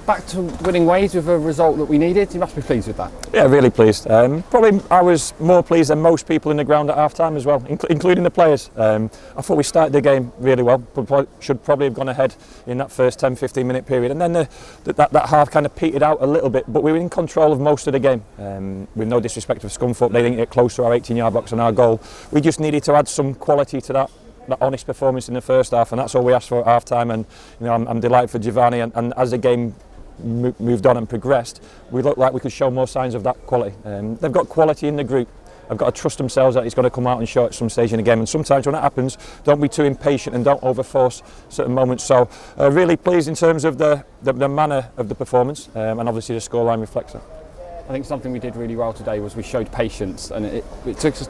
back to winning ways with a result that we needed. You must be pleased with that. Yeah, really pleased. Probably I was more pleased than most people in the ground at half-time as well, including the players. I thought we started the game really well. Should probably have gone ahead in that first 10-15 minute period, and then that half kind of petered out a little bit, but we were in control of most of the game. With no disrespect to Scunthorpe, they didn't get close to our 18-yard box and our goal. We just needed to add some quality to that honest performance in the first half, and that's all we asked for at half time. And I'm delighted for Giovanni, and as the game moved on and progressed, we looked like we could show more signs of that quality. They've got quality in the group. They've got to trust themselves that it's going to come out and show at some stage in the game, and sometimes when that happens, don't be too impatient and don't overforce certain moments. So really pleased in terms of the manner of the performance, and obviously the scoreline reflects that. I think something we did really well today was we showed patience, and it took us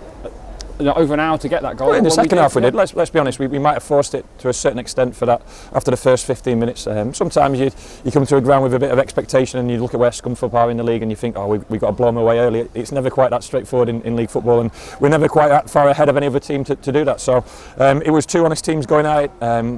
over an hour to get that goal. Well, in the second half we did. Let's be honest, we might have forced it to a certain extent for that after the first 15 minutes. Sometimes you come to a ground with a bit of expectation and you look at where Scunthorpe are in the league and you think, oh, we've got to blow them away early. It's never quite that straightforward in league football, and we're never quite that far ahead of any other team to do that. So it was two honest teams going at it.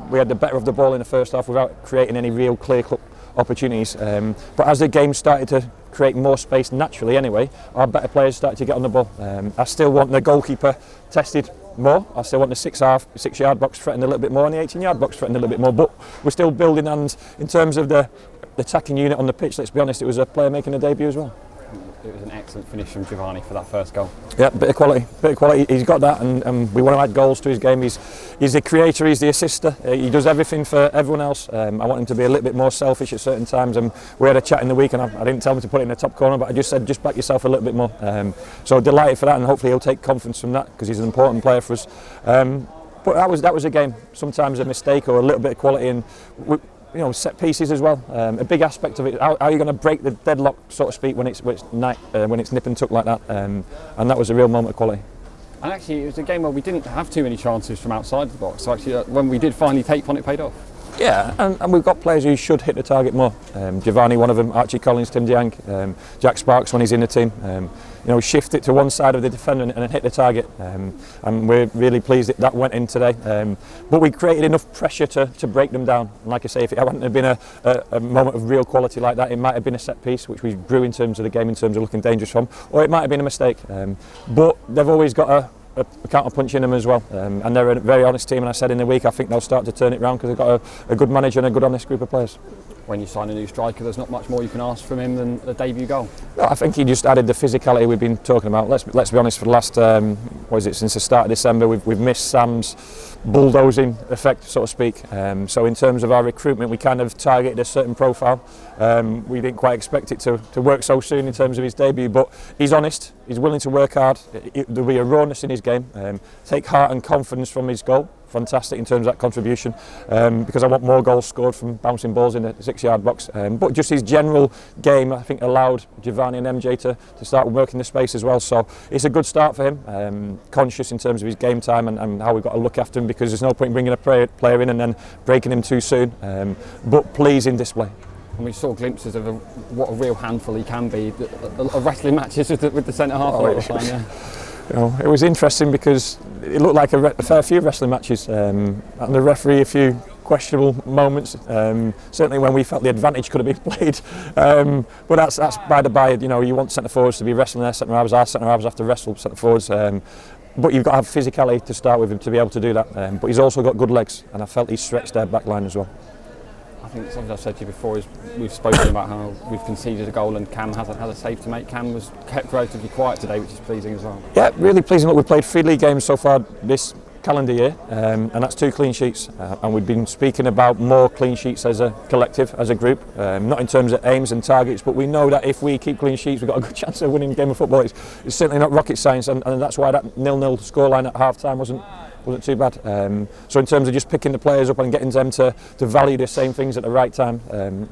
We had the better of the ball in the first half without creating any real clear-cut opportunities. But as the game started to create more space naturally anyway, our better players started to get on the ball. I still want the goalkeeper tested more. I still want the 6-yard box threatened a little bit more and the 18-yard box threatened a little bit more, but we're still building, and in terms of the attacking unit on the pitch, let's be honest, it was a player making a debut as well. It was an excellent finish from Giovanni for that first goal. Yeah, bit of quality. He's got that, and we want to add goals to his game. He's the creator, he's the assister. He does everything for everyone else. I want him to be a little bit more selfish at certain times. And we had a chat in the week, and I didn't tell him to put it in the top corner, but I just said, just back yourself a little bit more. So delighted for that, and hopefully he'll take confidence from that because he's an important player for us. But that was a game. Sometimes a mistake or a little bit of quality, and set pieces as well. A big aspect of it. How are you going to break the deadlock, so to speak, when it's nip and tuck like that? And that was a real moment of quality. And actually, it was a game where we didn't have too many chances from outside the box. So actually, when we did finally take one, it paid off. Yeah, and we've got players who should hit the target more. Giovanni, one of them, Archie Collins, Tim DeYank, Jack Sparks when he's in the team. Shift it to one side of the defender and then hit the target. And we're really pleased that went in today. But we created enough pressure to break them down. And like I say, if it hadn't been a moment of real quality like that, it might have been a set piece, which we drew in terms of the game, in terms of looking dangerous from, or it might have been a mistake. But they've always got a counter punch in them as well, and they're a very honest team, and I said in the week I think they'll start to turn it around because they've got a good manager and a good honest group of players. When you sign a new striker, there's not much more you can ask from him than a debut goal. Well, I think he just added the physicality we've been talking about. Let's be honest, for the last since the start of December we've missed Sam's bulldozing effect, so to speak. So in terms of our recruitment, we kind of targeted a certain profile. We didn't quite expect it to work so soon in terms of his debut, but he's honest, he's willing to work hard. There'll be a rawness in his game. Take heart and confidence from his goal. Fantastic in terms of that contribution, because I want more goals scored from bouncing balls in the 6-yard box. But just his general game, I think, allowed Giovanni and MJ to start working the space as well. So it's a good start for him. Conscious in terms of his game time and how we've got to look after him, because there's no point in bringing a player in and then breaking him too soon. But pleasing display. And we saw glimpses of what a real handful he can be. Wrestling matches with the centre half all the time. Yeah. It was interesting because it looked like a fair few wrestling matches, and the referee a few questionable moments. Certainly when we felt the advantage could have been played, but that's by the by. You want centre forwards to be wrestling their centre halves. Our centre halves have to wrestle centre forwards. But you've got to have physicality to start with him to be able to do that. But he's also got good legs, and I felt he stretched their back line as well. I think something I've said to you before is we've spoken about how we've conceded a goal and Cam hasn't had a save to make. Cam was kept relatively quiet today, which is pleasing as well. Yeah, really pleasing. Look, we've played 3 league games so far this calendar year, and that's 2 clean sheets. And we've been speaking about more clean sheets as a collective, as a group, not in terms of aims and targets, but we know that if we keep clean sheets, we've got a good chance of winning a game of football. It's certainly not rocket science, and that's why that 0-0 scoreline at half-time wasn't too bad. So in terms of just picking the players up and getting them to value the same things at the right time,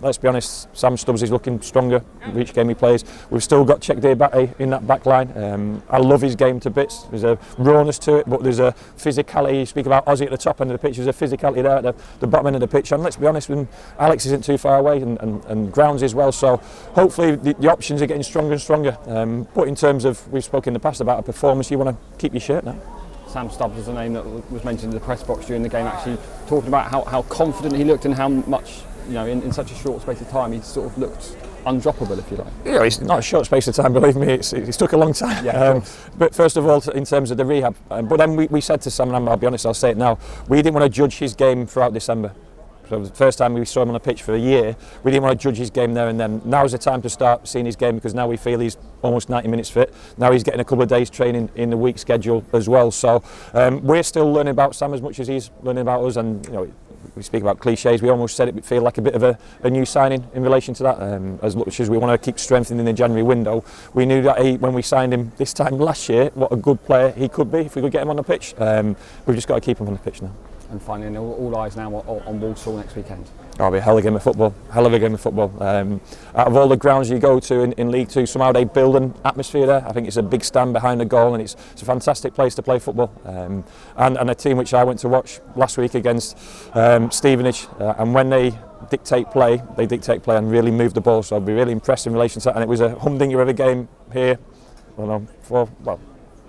let's be honest, Sam Stubbs is looking stronger each game he plays. We've still got Czech Debate in that back line. I love his game to bits. There's a rawness to it, but there's a physicality. You speak about Ozzy at the top end of the pitch, there's a physicality there at the bottom end of the pitch, and let's be honest, when Alex isn't too far away and Grounds as well, so hopefully the options are getting stronger and stronger. But in terms of, we've spoken in the past about a performance, you want to keep your shirt now. Sam Stubbs was a name that was mentioned in the press box during the game, actually talking about how confident he looked and how much in such a short space of time, he sort of looked undroppable, if you like. Yeah, it's not a short space of time, believe me, it's took a long time. Yeah, but first of all, in terms of the rehab, but then we said to Sam, and I'll be honest, I'll say it now, we didn't want to judge his game throughout December. So the first time we saw him on the pitch for a year, we didn't want to judge his game there and then. Now's the time to start seeing his game, because now we feel he's almost 90 minutes fit. Now he's getting a couple of days training in the week schedule as well. So we're still learning about Sam as much as he's learning about us, and we speak about cliches. We almost said it would feel like a bit of a new signing in relation to that. As much as we want to keep strengthening the January window, we knew that when we signed him this time last year, what a good player he could be if we could get him on the pitch. We've just got to keep him on the pitch now. And finally, all eyes now on Walsall next weekend. Oh, it'll be a hell of a game of football. Hell of a game of football. Out of all the grounds you go to in League Two, somehow they build an atmosphere there. I think it's a big stand behind the goal, and it's a fantastic place to play football. And a team which I went to watch last week against Stevenage, and when they dictate play and really move the ball. So I'll be really impressed in relation to that. And it was a humdinger of a game here.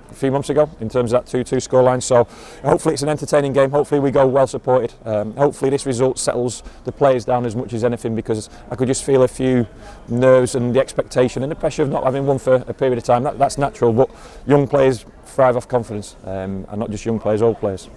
A few months ago in terms of that 2-2 scoreline, so hopefully it's an entertaining game. Hopefully we go well supported. Hopefully this result settles the players down as much as anything, because I could just feel a few nerves and the expectation and the pressure of not having won for a period of time. That's natural, but young players thrive off confidence, and not just young players, old players.